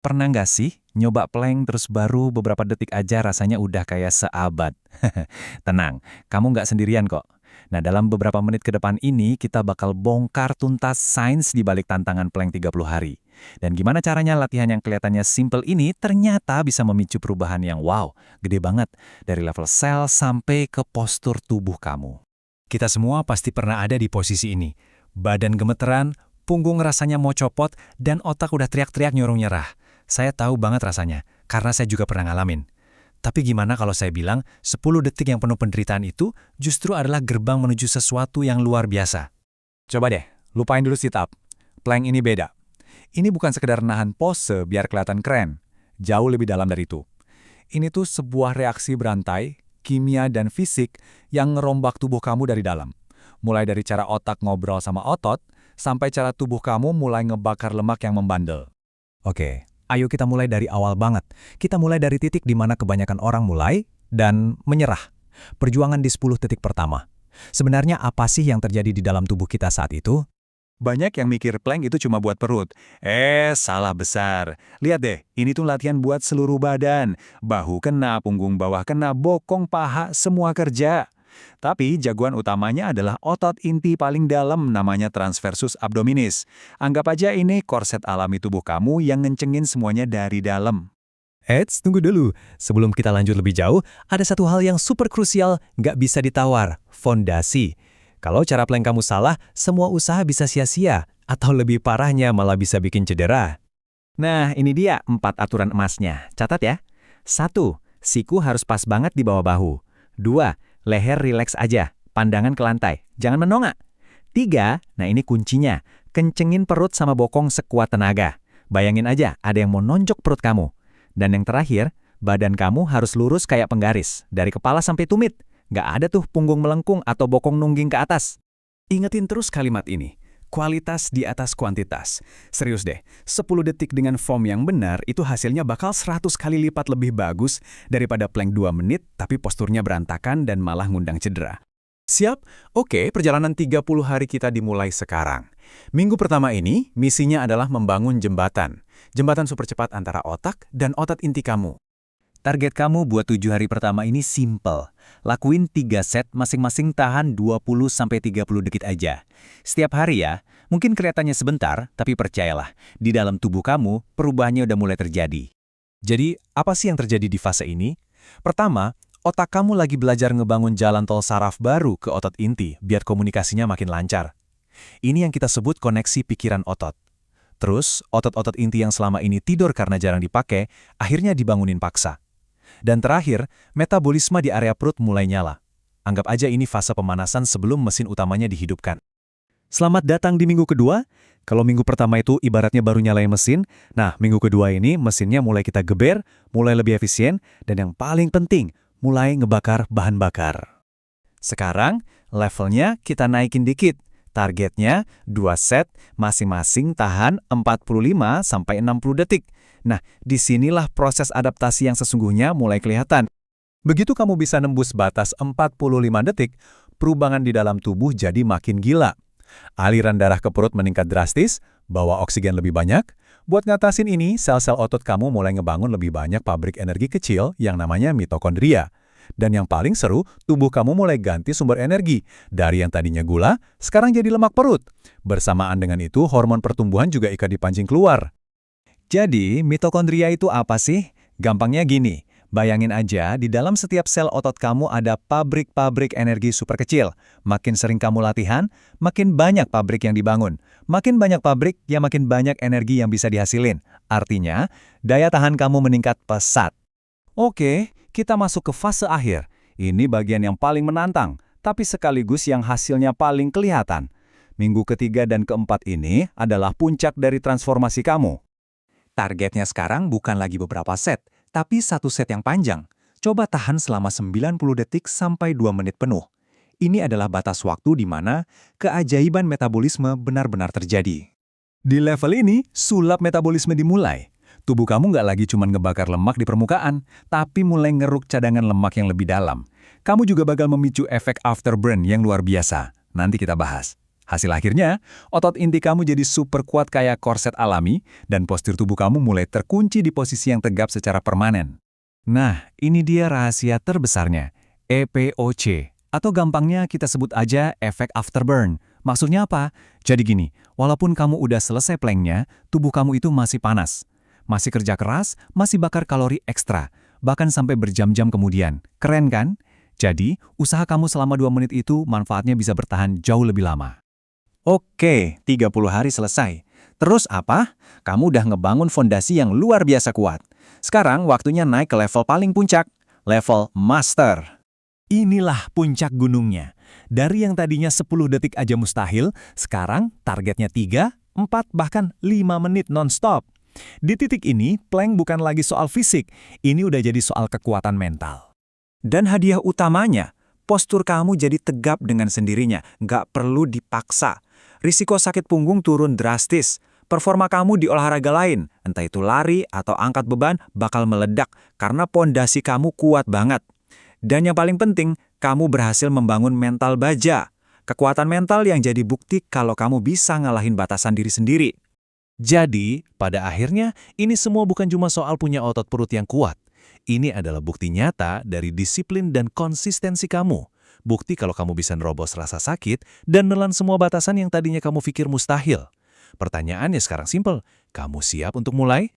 Pernah nggak sih nyoba plank terus baru beberapa detik aja rasanya udah kayak seabad? Tenang, kamu nggak sendirian kok. Nah, dalam beberapa menit ke depan ini kita bakal bongkar tuntas sains di balik tantangan plank 30 hari. Dan gimana caranya latihan yang kelihatannya simple ini ternyata bisa memicu perubahan yang wow, gede banget. Dari level sel sampai ke postur tubuh kamu. Kita semua pasti pernah ada di posisi ini. Badan gemeteran, punggung rasanya mau copot, dan otak udah teriak-teriak nyuruh nyerah. Saya tahu banget rasanya, karena saya juga pernah ngalamin. Tapi gimana kalau saya bilang 10 detik yang penuh penderitaan itu justru adalah gerbang menuju sesuatu yang luar biasa? Coba deh, lupain dulu sit up. Plank ini beda. Ini bukan sekedar nahan pose biar kelihatan keren. Jauh lebih dalam dari itu. Ini tuh sebuah reaksi berantai, kimia dan fisik yang ngerombak tubuh kamu dari dalam. Mulai dari cara otak ngobrol sama otot, sampai cara tubuh kamu mulai ngebakar lemak yang membandel. Oke, ayo kita mulai dari awal banget. Kita mulai dari titik di mana kebanyakan orang mulai dan menyerah. Perjuangan di 10 titik pertama. Sebenarnya apa sih yang terjadi di dalam tubuh kita saat itu? Banyak yang mikir plank itu cuma buat perut. Salah besar. Lihat deh, ini tuh latihan buat seluruh badan. Bahu kena, punggung bawah kena, bokong, paha, semua kerja. Tapi jagoan utamanya adalah otot inti paling dalam namanya transversus abdominis. Anggap aja ini korset alami tubuh kamu yang ngencengin semuanya dari dalam. Eits, tunggu dulu. Sebelum kita lanjut lebih jauh, ada satu hal yang super krusial, nggak bisa ditawar, fondasi. Kalau cara plank kamu salah, semua usaha bisa sia-sia, atau lebih parahnya malah bisa bikin cedera. Nah, ini dia 4 aturan emasnya. Catat ya. 1. Siku harus pas banget di bawah bahu. 2. Leher rileks aja, pandangan ke lantai, jangan menongak. 3. Nah ini kuncinya, kencengin perut sama bokong sekuat tenaga. Bayangin aja, ada yang mau nonjok perut kamu. Dan yang terakhir, badan kamu harus lurus kayak penggaris, dari kepala sampai tumit. Nggak ada tuh punggung melengkung atau bokong nungging ke atas. Ingetin terus kalimat ini, kualitas di atas kuantitas. Serius deh, 10 detik dengan form yang benar itu hasilnya bakal 100 kali lipat lebih bagus daripada plank 2 menit tapi posturnya berantakan dan malah ngundang cedera. Siap? Oke, perjalanan 30 hari kita dimulai sekarang. Minggu pertama ini, misinya adalah membangun jembatan. Jembatan super cepat antara otak dan otot inti kamu. Target kamu buat 7 hari pertama ini simple. Lakuin 3 set masing-masing tahan 20-30 detik aja. Setiap hari ya, mungkin kelihatannya sebentar, tapi percayalah, di dalam tubuh kamu, perubahannya udah mulai terjadi. Jadi, apa sih yang terjadi di fase ini? Pertama, otak kamu lagi belajar ngebangun jalan tol saraf baru ke otot inti, biar komunikasinya makin lancar. Ini yang kita sebut koneksi pikiran otot. Terus, otot-otot inti yang selama ini tidur karena jarang dipakai, akhirnya dibangunin paksa. Dan terakhir, metabolisme di area perut mulai nyala. Anggap aja ini fase pemanasan sebelum mesin utamanya dihidupkan. Selamat datang di minggu kedua. Kalau minggu pertama itu ibaratnya baru nyalain mesin, nah minggu kedua ini mesinnya mulai kita geber, mulai lebih efisien, dan yang paling penting, mulai ngebakar bahan bakar. Sekarang, levelnya kita naikin dikit. Targetnya 2 set, masing-masing tahan 45-60 detik. Nah, disinilah proses adaptasi yang sesungguhnya mulai kelihatan. Begitu kamu bisa nembus batas 45 detik, perubahan di dalam tubuh jadi makin gila. Aliran darah ke perut meningkat drastis, bawa oksigen lebih banyak. Buat ngatasin ini, sel-sel otot kamu mulai ngebangun lebih banyak pabrik energi kecil yang namanya mitokondria. Dan yang paling seru, tubuh kamu mulai ganti sumber energi. Dari yang tadinya gula, sekarang jadi lemak perut. Bersamaan dengan itu, hormon pertumbuhan juga ikut dipancing keluar. Jadi, mitokondria itu apa sih? Gampangnya gini, bayangin aja di dalam setiap sel otot kamu ada pabrik-pabrik energi super kecil. Makin sering kamu latihan, makin banyak pabrik yang dibangun. Makin banyak pabrik, ya makin banyak energi yang bisa dihasilin. Artinya, daya tahan kamu meningkat pesat. Oke, kita masuk ke fase akhir. Ini bagian yang paling menantang, tapi sekaligus yang hasilnya paling kelihatan. Minggu ketiga dan keempat ini adalah puncak dari transformasi kamu. Targetnya sekarang bukan lagi beberapa set, tapi 1 set yang panjang. Coba tahan selama 90 detik sampai 2 menit penuh. Ini adalah batas waktu di mana keajaiban metabolisme benar-benar terjadi. Di level ini, sulap metabolisme dimulai. Tubuh kamu nggak lagi cuma ngebakar lemak di permukaan, tapi mulai ngeruk cadangan lemak yang lebih dalam. Kamu juga bakal memicu efek afterburn yang luar biasa. Nanti kita bahas. Hasil akhirnya, otot inti kamu jadi super kuat kayak korset alami, dan postur tubuh kamu mulai terkunci di posisi yang tegap secara permanen. Nah, ini dia rahasia terbesarnya, EPOC, atau gampangnya kita sebut aja efek afterburn. Maksudnya apa? Jadi gini, walaupun kamu udah selesai planknya, tubuh kamu itu masih panas. Masih kerja keras, masih bakar kalori ekstra, bahkan sampai berjam-jam kemudian. Keren kan? Jadi, usaha kamu selama 2 menit itu manfaatnya bisa bertahan jauh lebih lama. Oke, 30 hari selesai. Terus apa? Kamu udah ngebangun fondasi yang luar biasa kuat. Sekarang waktunya naik ke level paling puncak, level master. Inilah puncak gunungnya. Dari yang tadinya 10 detik aja mustahil, sekarang targetnya 3, 4, bahkan 5 menit non-stop. Di titik ini, plank bukan lagi soal fisik, ini udah jadi soal kekuatan mental. Dan hadiah utamanya, postur kamu jadi tegap dengan sendirinya, nggak perlu dipaksa. Risiko sakit punggung turun drastis. Performa kamu di olahraga lain, entah itu lari atau angkat beban, bakal meledak karena pondasi kamu kuat banget. Dan yang paling penting, kamu berhasil membangun mental baja. Kekuatan mental yang jadi bukti kalau kamu bisa ngalahin batasan diri sendiri. Jadi, pada akhirnya, ini semua bukan cuma soal punya otot perut yang kuat. Ini adalah bukti nyata dari disiplin dan konsistensi kamu. Bukti kalau kamu bisa nerobos rasa sakit dan nelan semua batasan yang tadinya kamu pikir mustahil. Pertanyaannya sekarang simpel, kamu siap untuk mulai?